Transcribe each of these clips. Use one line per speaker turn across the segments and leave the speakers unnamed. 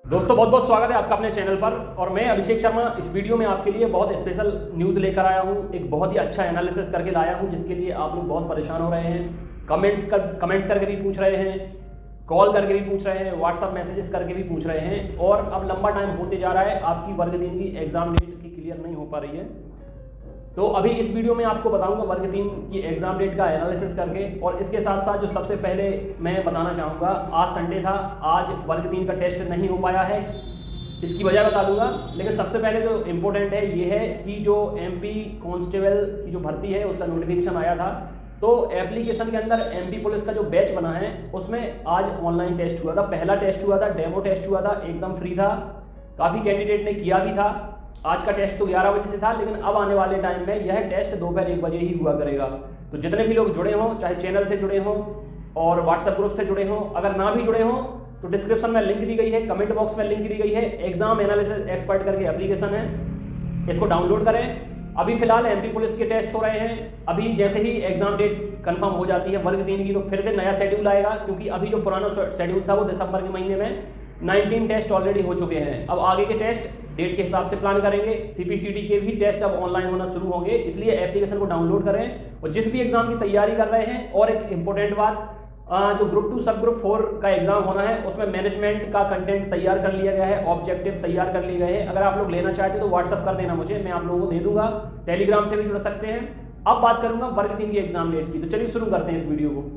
दोस्तों बहुत बहुत स्वागत है आपका अपने चैनल पर। और मैं अभिषेक शर्मा इस वीडियो में आपके लिए बहुत स्पेशल न्यूज़ लेकर आया हूं। एक बहुत ही अच्छा एनालिसिस करके लाया हूं जिसके लिए आप लोग बहुत परेशान हो रहे हैं। कमेंट्स करके भी पूछ रहे हैं, कॉल करके भी पूछ रहे हैं, व्हाट्सअप मैसेजेस करके भी पूछ रहे हैं। और अब लंबा टाइम होते जा रहा है, आपकी वर्ग 3 की एग्जाम डेट की क्लियर नहीं हो पा रही है। तो अभी इस वीडियो में आपको बताऊंगा वर्ग 3 की एग्जाम डेट का एनालिसिस करके। और इसके साथ साथ जो सबसे पहले मैं बताना चाहूँगा, आज संडे था, आज वर्ग 3 का टेस्ट नहीं हो पाया है, इसकी वजह बता दूंगा। लेकिन सबसे पहले जो इम्पोर्टेंट है ये है कि जो MP कांस्टेबल की जो भर्ती है उसका नोटिफिकेशन आया था। तो एप्लीकेशन के अंदर MP पुलिस का जो बैच बना है उसमें आज ऑनलाइन टेस्ट हुआ था। पहला टेस्ट हुआ था, डेमो टेस्ट हुआ था, एकदम फ्री था, काफ़ी कैंडिडेट ने किया भी था। आज का टेस्ट तो 11 बजे से था, लेकिन अब आने वाले टाइम में यह टेस्ट दोपहर 1 बजे ही हुआ करेगा। तो जितने भी लोग जुड़े हों, चाहे चैनल से जुड़े हों और व्हाट्सएप ग्रुप से जुड़े हों, अगर ना भी जुड़े हों तो डिस्क्रिप्शन में लिंक दी गई है, कमेंट बॉक्स में लिंक दी गई है। एग्जाम एनालिसिस एक्सपर्ट करके एप्लीकेशन है, इसको डाउनलोड करें। अभी फिलहाल MP पुलिस के टेस्ट हो रहे हैं। अभी जैसे ही एग्जाम डेट कंफर्म हो जाती है वर्ग 3 की तो फिर से नया शेड्यूल आएगा, क्योंकि अभी जो पुराना शेड्यूल था वो दिसंबर के महीने में 19 टेस्ट ऑलरेडी हो चुके हैं। अब आगे के टेस्ट डेट के हिसाब से प्लान करेंगे। CPCT के भी टेस्ट अब ऑनलाइन होना शुरू होंगे, इसलिए एप्लीकेशन को डाउनलोड करें। और जिस भी एग्जाम की तैयारी कर रहे हैं, और एक इंपॉर्टेंट बात, जो ग्रुप 2 सब ग्रुप 4 का एग्जाम होना है उसमें मैनेजमेंट का कंटेंट तैयार कर लिया गया है, ऑब्जेक्टिव तैयार कर लिए गए हैं। अगर आप लोग लेना चाहते तो व्हाट्सअप कर देना मुझे, मैं आप लोगों को दे दूंगा। टेलीग्राम से भी जुड़ सकते हैं। अब बात करूंगा वर्ग 3 की एग्जाम डेट की, तो चलिए शुरू करते हैं इस वीडियो को।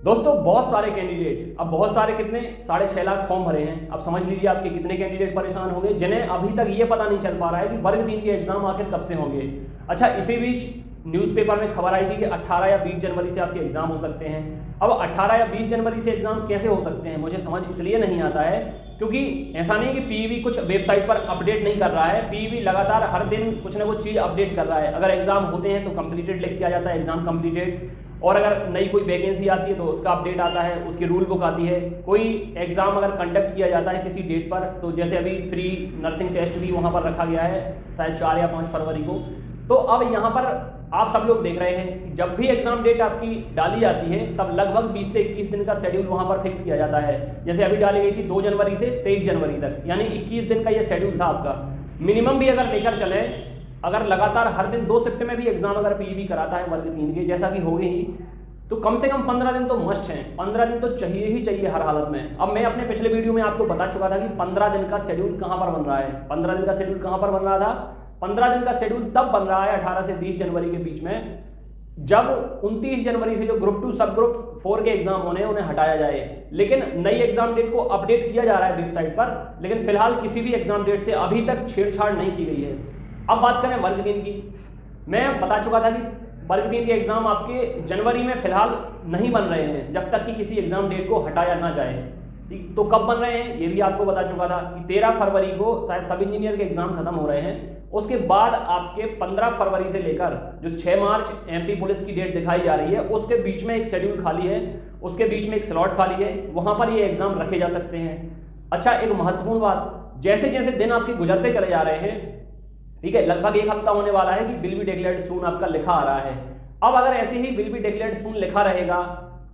दोस्तों बहुत सारे कैंडिडेट, अब बहुत सारे कितने, 6.5 लाख फॉर्म भरे हैं। अब समझ लीजिए आपके कितने कैंडिडेट परेशान होंगे जिन्हें अभी तक ये पता नहीं चल पा रहा है कि वर्ग 3 के एग्जाम आखिर कब से होंगे। अच्छा, इसी बीच न्यूज़पेपर में खबर आई थी कि 18 या 20 जनवरी से आपके एग्जाम हो सकते हैं। अब 18 या 20 जनवरी से एग्जाम कैसे हो सकते हैं, मुझे समझ इसलिए नहीं आता है क्योंकि ऐसा नहीं कि PEB कुछ वेबसाइट पर अपडेट नहीं कर रहा है। PEB लगातार हर दिन कुछ ना कुछ चीज़ अपडेट कर रहा है। अगर एग्जाम होते हैं तो कंप्लीटेड लिख के आ जाता है एग्जाम कंप्लीटेड, और अगर नई कोई वैकेंसी आती है तो उसका अपडेट आता है, उसकी रूल बुक आती है। कोई एग्जाम अगर कंडक्ट किया जाता है किसी डेट पर, तो जैसे अभी प्री नर्सिंग टेस्ट भी वहाँ पर रखा गया है शायद 4 या 5 फरवरी को। तो अब यहाँ पर आप सब लोग देख रहे हैं कि जब भी एग्जाम डेट आपकी डाली जाती है तब लगभग 20 से 21 दिन का शेड्यूल वहाँ पर फिक्स किया जाता है। जैसे अभी डाली गई थी 2 जनवरी से 23 जनवरी तक, यानी 21 दिन का ये शेड्यूल था आपका। मिनिमम भी अगर लेकर चले, अगर लगातार हर दिन 2 शिफ्ट में भी एग्जाम अगर PEB कराता है वर्ग 3 के, जैसा कि हो गई ही, तो कम से कम 15 दिन तो मस्ट हैं। 15 दिन तो चाहिए ही चाहिए हर हालत में। अब मैं अपने पिछले वीडियो में आपको बता चुका था कि 15 दिन का शेड्यूल कहां पर बन रहा है। 15 दिन का शेड्यूल कहां पर बन रहा था? 15 दिन का शेड्यूल तब बन रहा है 18 से 20 जनवरी के बीच में, जब 29 जनवरी से जो ग्रुप 2 सब ग्रुप 4 के एग्जाम होने हैं उन्हें हटाया जाए। लेकिन नई एग्जाम डेट को अपडेट किया जा रहा है वेबसाइट पर, लेकिन फिलहाल किसी भी एग्जाम डेट से अभी तक छेड़छाड़ नहीं की गई है। अब बात करें वर्ग 3 की, मैं बता चुका था कि वर्ग 3 के एग्जाम आपके जनवरी में फिलहाल नहीं बन रहे हैं जब तक कि किसी एग्जाम डेट को हटाया ना जाए। ठीक, तो कब बन रहे हैं ये भी आपको बता चुका था कि 13 फरवरी को शायद सब इंजीनियर के एग्जाम खत्म हो रहे हैं। उसके बाद आपके 15 फरवरी से लेकर जो 6 मार्च MP पुलिस की डेट दिखाई जा रही है, उसके बीच में एक शेड्यूल खाली है, उसके बीच में एक स्लॉट खाली है, वहां पर ये एग्जाम रखे जा सकते हैं। अच्छा, एक महत्वपूर्ण बात, जैसे जैसे दिन आपके गुजरते चले जा रहे हैं, ठीक है, लगभग 1 हफ्ता होने वाला है कि विल बी डिक्लेयर्ड सून आपका लिखा आ रहा है। अब अगर ऐसे ही विल बी डिक्लेयर्ड सून लिखा रहेगा,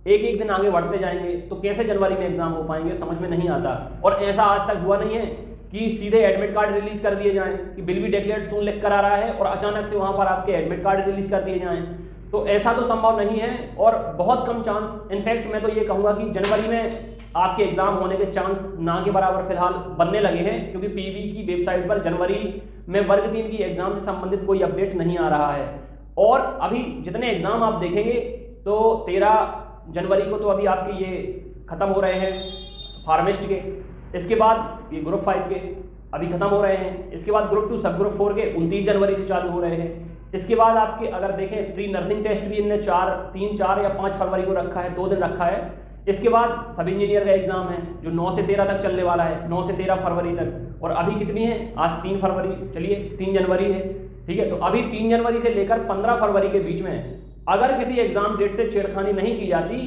एक एक दिन आगे बढ़ते जाएंगे, तो कैसे जनवरी में एग्जाम हो पाएंगे, समझ में नहीं आता। और ऐसा आज तक हुआ नहीं है कि सीधे एडमिट कार्ड रिलीज कर दिए जाएं कि विल बी डिक्लेयर्ड सून लिख कर आ रहा है और अचानक से वहां पर आपके एडमिट कार्ड रिलीज कर दिए जाएं। तो ऐसा तो संभव नहीं है, और बहुत कम चांस, इनफैक्ट मैं तो ये कहूंगा कि जनवरी में आपके एग्जाम होने के चांस ना के बराबर फिलहाल बनने लगे हैं, क्योंकि PEB की वेबसाइट पर जनवरी में वर्ग 3 की एग्जाम से संबंधित कोई अपडेट नहीं आ रहा है। और अभी जितने एग्जाम आप देखेंगे तो 13 जनवरी को तो अभी आपके ये खत्म हो रहे हैं फार्मिस्ट के, इसके बाद ये ग्रुप 5 के अभी खत्म हो रहे हैं, इसके बाद ग्रुप 2 सब ग्रुप 4 के 29 जनवरी से चालू हो रहे हैं। इसके बाद आपके अगर देखें प्री नर्सिंग टेस्ट भी इनने 3, 4 या 5 फरवरी को रखा है, 2 दिन रखा है। इसके बाद सब इंजीनियर का एग्जाम है जो 9 से 13 तक चलने वाला है, 9 से 13 फरवरी तक। और अभी कितनी है, आज 3 फरवरी, चलिए 3 जनवरी है, ठीक है। तो अभी 3 जनवरी से लेकर 15 फरवरी के बीच में अगर किसी एग्जाम डेट से छेड़खानी नहीं की जाती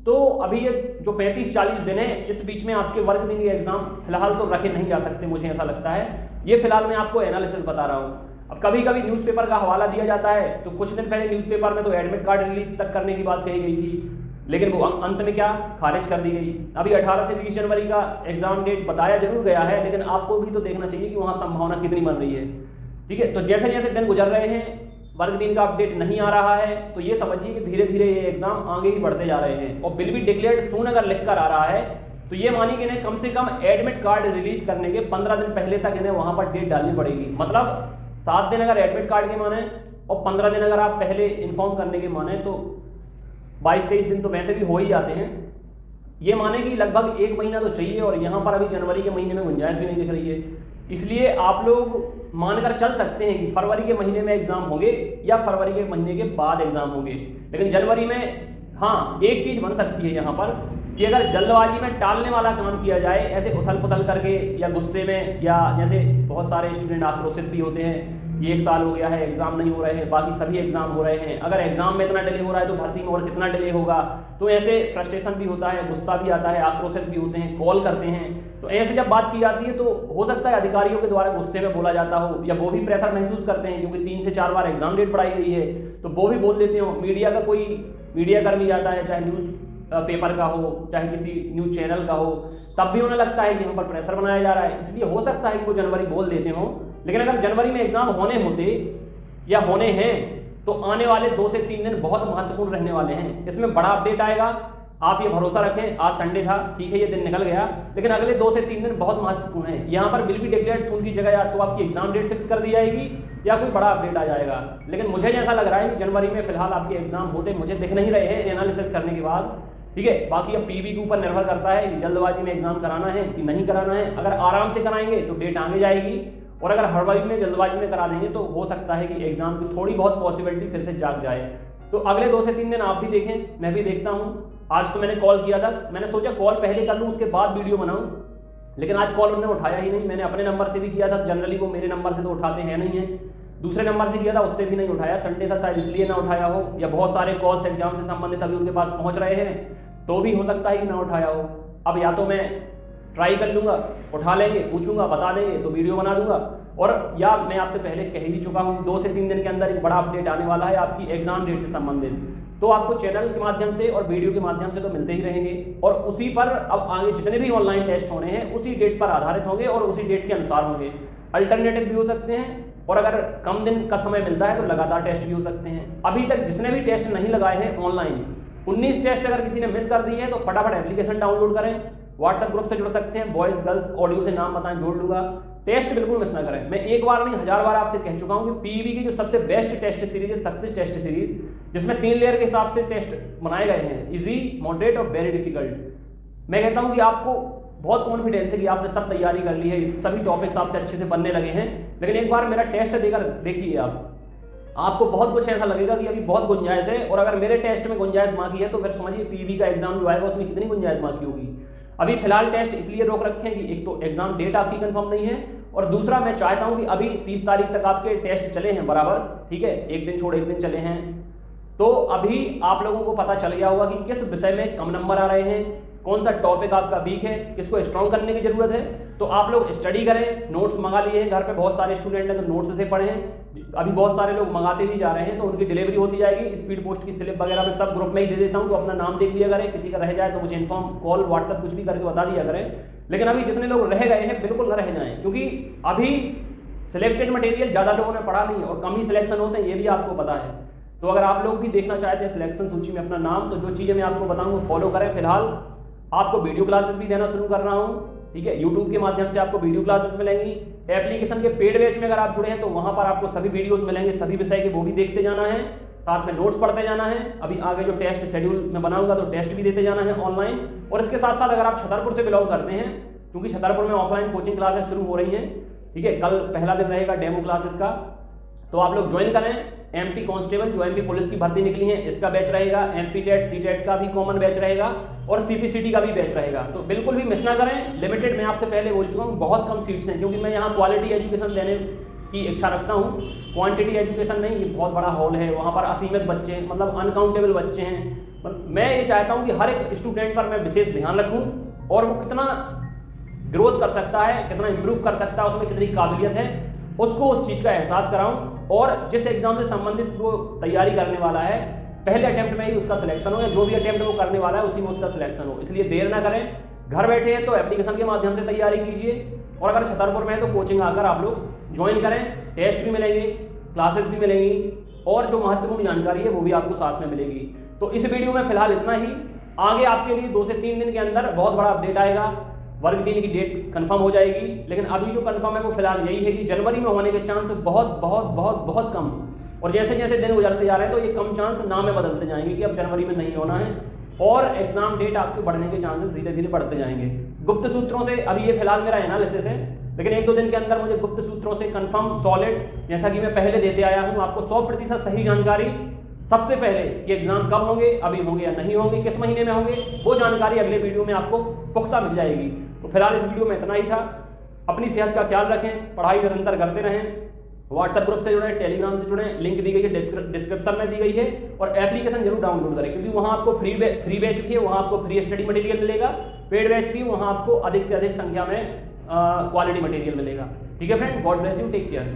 तो अभी ये जो 35-40 दिन है, इस बीच में आपके वर्ग 3 के एग्जाम फिलहाल तो रखे नहीं जा सकते, मुझे ऐसा लगता है। ये फिलहाल मैं आपको एनालिसिस बता रहा हूँ। अब कभी कभी न्यूज़पेपर का हवाला दिया जाता है, तो कुछ दिन पहले न्यूज़पेपर में तो एडमिट कार्ड रिलीज तक करने की बात कही गई थी, लेकिन वो अंत में क्या खारिज कर दी गई। अभी 18 से 20 जनवरी का एग्जाम डेट बताया जरूर गया है, लेकिन आपको भी तो देखना चाहिए कि वहाँ संभावना कितनी बन रही है। ठीक है, तो जैसे जैसे दिन गुजर रहे हैं, वर्ग 3 का अपडेट नहीं आ रहा है, तो ये समझिए कि धीरे धीरे ये एग्जाम आगे ही बढ़ते जा रहे हैं। और बिल भी डिक्लेयर्ड सून अगर लिख कर आ रहा है, तो ये मानिए कि इन्हें कम से कम एडमिट कार्ड रिलीज करने के 15 दिन पहले तक इन्हें वहां पर डेट डालनी पड़ेगी। मतलब 7 दिन अगर एडमिट कार्ड के माने और 15 दिन अगर आप पहले इन्फॉर्म करने के माने, तो 22-23 दिन तो वैसे भी हो ही जाते हैं। ये माने कि लगभग 1 महीना तो चाहिए, और यहाँ पर अभी जनवरी के महीने में गुंजाइश भी नहीं दिख रही है। इसलिए आप लोग मानकर चल सकते हैं कि फरवरी के महीने में एग्जाम होंगे या फरवरी के महीने के बाद एग्जाम होंगे। लेकिन जनवरी में हाँ एक चीज बन सकती है यहाँ पर कि अगर जल्दबाजी में टालने वाला काम किया जाए, ऐसे उथल पुथल करके या गुस्से में, या जैसे बहुत सारे स्टूडेंट आक्रोशित भी होते हैं, ये 1 साल हो गया है एग्जाम नहीं हो रहे हैं, बाकी सभी एग्जाम हो रहे हैं, अगर एग्जाम में इतना डिले हो रहा है तो भर्ती में और कितना डिले होगा। तो ऐसे फ्रस्ट्रेशन भी होता है, गुस्सा भी आता है, आक्रोशित भी होते हैं, कॉल करते हैं। तो ऐसे जब बात की जाती है तो हो सकता है अधिकारियों के द्वारा गुस्से में बोला जाता हो, या वो भी प्रेशर महसूस करते हैं क्योंकि 3 से 4 बार एग्जाम डेट बढ़ाई गई है, तो वो भी बोल देते हो। मीडिया का कोई मीडिया कर्मी जाता है, चाहे न्यूज़ पेपर का हो, चाहे किसी न्यूज़ चैनल का हो, तब भी उन्हें लगता है कि हम पर प्रेशर बनाया जा रहा है। इसलिए हो सकता है कि वो जनवरी बोल देते हो, लेकिन अगर जनवरी में एग्जाम होने होते या होने हैं, तो आने वाले 2 से 3 दिन बहुत महत्वपूर्ण रहने वाले हैं। इसमें बड़ा अपडेट आएगा, आप ये भरोसा रखें। आज संडे था, ठीक है, ये दिन निकल गया, लेकिन अगले 2 से 3 दिन बहुत महत्वपूर्ण है। यहाँ पर बिल भी डिक्लेयर्ड सून की जगह या तो आपकी एग्जाम डेट फिक्स कर दी जाएगी या कोई बड़ा अपडेट आ जाएगा। लेकिन मुझे जैसा लग रहा है कि जनवरी में फिलहाल आपके एग्जाम होते मुझे दिख नहीं रहे हैं एनालिसिस करने के बाद। ठीक है, बाकी अब पीवी के ऊपर निर्भर करता है कि जल्दबाजी में एग्जाम कराना है कि नहीं कराना है। अगर आराम से कराएंगे तो डेट आगे जाएगी, और अगर हड़बड़ी में जल्दबाजी में करा देंगे तो हो सकता है कि एग्जाम की थोड़ी बहुत पॉसिबिलिटी फिर से जाग जाए। तो अगले 2 से 3 दिन आप भी देखें, मैं भी देखता हूँ। आज तो मैंने कॉल किया था, मैंने सोचा कॉल पहले कर लूँ उसके बाद वीडियो बनाऊँ, लेकिन आज कॉल उन्होंने उठाया ही नहीं। मैंने अपने नंबर से भी किया था, जनरली वो मेरे नंबर से तो उठाते हैं नहीं है, दूसरे नंबर से किया था, उससे भी नहीं उठाया। संडे था शायद इसलिए ना उठाया हो, या बहुत सारे कॉल्स एग्जाम से संबंधित अभी उनके पास पहुँच रहे हैं, तो भी हो सकता है कि ना उठाया हो। अब या तो मैं ट्राई कर लूँगा, उठा लेंगे, पूछूंगा, बता देंगे तो वीडियो बना दूंगा, और या मैं आपसे पहले कह ही चुका हूँ 2 से 3 दिन के अंदर एक बड़ा अपडेट आने वाला है आपकी एग्जाम डेट से संबंधित। तो आपको चैनल के माध्यम से और वीडियो के माध्यम से तो मिलते ही रहेंगे, और उसी पर अब आगे जितने भी ऑनलाइन टेस्ट होने हैं उसी डेट पर आधारित होंगे और उसी डेट के अनुसार होंगे। अल्टरनेटिव भी हो सकते हैं, और अगर कम दिन का समय मिलता है तो लगातार टेस्ट भी हो सकते हैं। अभी तक जिसने भी टेस्ट नहीं लगाए हैं ऑनलाइन, 19 टेस्ट अगर किसी ने मिस कर दी है तो फटाफट एप्लीकेशन डाउनलोड करें, व्हाट्सएप ग्रुप से जुड़ सकते हैं, बॉयज गर्ल्स ऑडियो से नाम बताएं, जोड़ लूंगा। टेस्ट बिल्कुल मिस ना करें। मैं एक बार नहीं 1000 बार आपसे कह चुका हूं कि पीईबी की जो सबसे बेस्ट टेस्ट सीरीज है सक्सेस टेस्ट सीरीज, जिसमें 3 लेयर के हिसाब से टेस्ट बनाए गए हैं, इजी, मॉडरेट और वेरी डिफिकल्ट। मैं कहता हूं कि आपको बहुत कॉन्फिडेंस है कि आपने सब तैयारी कर ली है, सभी टॉपिक्स आपसे अच्छे से बनने लगे हैं, लेकिन एक बार मेरा टेस्ट देकर देखिए आपको बहुत कुछ ऐसा लगेगा कि अभी बहुत गुंजाइश है, और अगर मेरे टेस्ट में गुंजाइश मांगी है तो फिर समझिए पीवी का एग्जाम जो आएगा उसमें कितनी गुंजाइश मांगी होगी। अभी फिलहाल टेस्ट इसलिए रोक रखे हैं कि एक तो एग्जाम डेट आपकी कंफर्म नहीं है, और दूसरा मैं चाहता हूं कि अभी 30 तारीख तक आपके टेस्ट चले हैं बराबर, ठीक है, एक दिन छोड़ एक दिन चले हैं, तो अभी आप लोगों को पता चल गया होगा कि किस विषय में कम नंबर आ रहे हैं, कौन सा टॉपिक आपका वीक है, किसको स्ट्रॉन्ग करने की जरूरत है। तो आप लोग स्टडी करें, नोट्स मंगा लिए हैं घर पे, बहुत सारे स्टूडेंट हैं तो नोट्स से पढ़े हैं, अभी बहुत सारे लोग मंगाते भी जा रहे हैं, तो उनकी डिलीवरी होती जाएगी। स्पीड पोस्ट की स्लिप वगैरह मैं सब ग्रुप में ही दे देता हूं, तो अपना नाम देख लिया करें, किसी का रह जाए तो मुझे इन्फॉर्म कॉल व्हाट्सएप कुछ भी करके बता दिया करें। लेकिन अभी जितने लोग रह गए हैं बिल्कुल न रह जाएं, क्योंकि अभी सिलेक्टेड मटेरियल ज़्यादा लोगों ने पढ़ा नहीं और कम ही सिलेक्शन होते हैं, ये भी आपको पता है। तो अगर आप लोग भी देखना चाहते हैं सिलेक्शन सूची में अपना नाम, तो जो चीज़ें मैं आपको बताऊँगा फॉलो करें। फिलहाल आपको वीडियो क्लासेस भी देना शुरू कर रहा हूँ, ठीक है, यूट्यूब के माध्यम से आपको वीडियो क्लासेस मिलेंगी। एप्लीकेशन के पेड बैच में अगर आप जुड़े हैं तो वहाँ पर आपको सभी वीडियोस मिलेंगे, सभी विषय के, वो भी देखते जाना है, साथ में नोट्स पढ़ते जाना है। अभी आगे जो टेस्ट शेड्यूल में बनाऊंगा तो टेस्ट भी देते जाना है ऑनलाइन। और इसके साथ साथ अगर आप छतरपुर से बिलोंग करते हैं, क्योंकि छतरपुर में ऑफलाइन कोचिंग क्लासेस शुरू हो रही हैं, ठीक है, कल पहला दिन रहेगा डेमो क्लासेस का, तो आप लोग ज्वाइन करें। एमपी कांस्टेबल जो एमपी पुलिस की भर्ती निकली है इसका बैच रहेगा, एमपी टेट सी टेट का भी कॉमन बैच रहेगा, और सीपीसीटी का भी बैच रहेगा। तो बिल्कुल भी मिस ना करें। लिमिटेड, मैं आपसे पहले बोल चुका हूँ, बहुत कम सीट्स हैं, क्योंकि मैं यहाँ क्वालिटी एजुकेशन देने की इच्छा रखता हूँ, क्वांटिटी एजुकेशन नहीं। ये बहुत बड़ा हॉल है, वहाँ पर असीमित बच्चे हैं, मतलब अनकाउंटेबल बच्चे हैं। मैं ये चाहता हूँ कि हर एक स्टूडेंट पर मैं विशेष ध्यान रखूँ, और वो कितना ग्रोथ कर सकता है, कितना इंप्रूव कर सकता है, उसमें कितनी काबिलियत है, उसको उस चीज़ का एहसास कराऊं और जिस एग्जाम से संबंधित वो तैयारी करने वाला है पहले अटेम्प्ट में ही उसका सिलेक्शन हो, या जो भी अटेम्प्ट वो करने वाला है उसी में उसका सिलेक्शन हो। इसलिए देर ना करें, घर बैठे हैं तो एप्लीकेशन के माध्यम से तैयारी कीजिए, और अगर छतरपुर में है तो कोचिंग आकर आप लोग ज्वाइन करें। टेस्ट भी मिलेंगे, क्लासेस भी मिलेंगी, और जो महत्वपूर्ण जानकारी है वो भी आपको साथ में मिलेगी। तो इस वीडियो में फिलहाल इतना ही। आगे आपके लिए 2 से 3 दिन के अंदर बहुत बड़ा अपडेट आएगा, वर्ग 3 की डेट कंफर्म हो जाएगी। लेकिन अभी जो कंफर्म है वो फिलहाल यही है कि जनवरी में होने के चांस बहुत बहुत बहुत बहुत कम, और जैसे जैसे दिन गुजरते जा रहे हैं तो ये कम चांस नाम में बदलते जाएंगे कि अब जनवरी में नहीं होना है, और एग्जाम डेट आपके बढ़ने के चांसेस धीरे धीरे बढ़ते जाएंगे। गुप्त सूत्रों से अभी ये फिलहाल मेरा एनालिसिस है, लेकिन 1-2 दिन के अंदर मुझे गुप्त सूत्रों से कंफर्म सॉलिड, जैसा कि मैं पहले देते आया हूं, आपको 100% सही जानकारी सबसे पहले कि एग्जाम कब होंगे, अभी होंगे या नहीं होंगे, किस महीने में होंगे, वो जानकारी अगले वीडियो में आपको पुख्ता मिल जाएगी। तो फिलहाल इस वीडियो में इतना ही था। अपनी सेहत का ख्याल रखें, पढ़ाई निरंतर करते रहें, व्हाट्सएप ग्रुप से जुड़े, टेलीग्राम से जुड़े, लिंक दी गई है डिस्क्रिप्शन में दी गई है, और एप्लीकेशन जरूर डाउनलोड करें, क्योंकि वहाँ आपको फ्री बैच भी है, वहाँ आपको फ्री स्टडी मटेरियल मिलेगा, पेड बैच भी, वहाँ आपको अधिक से अधिक संख्या में क्वालिटी मटेरियल मिलेगा। ठीक है friend, God bless you, take care.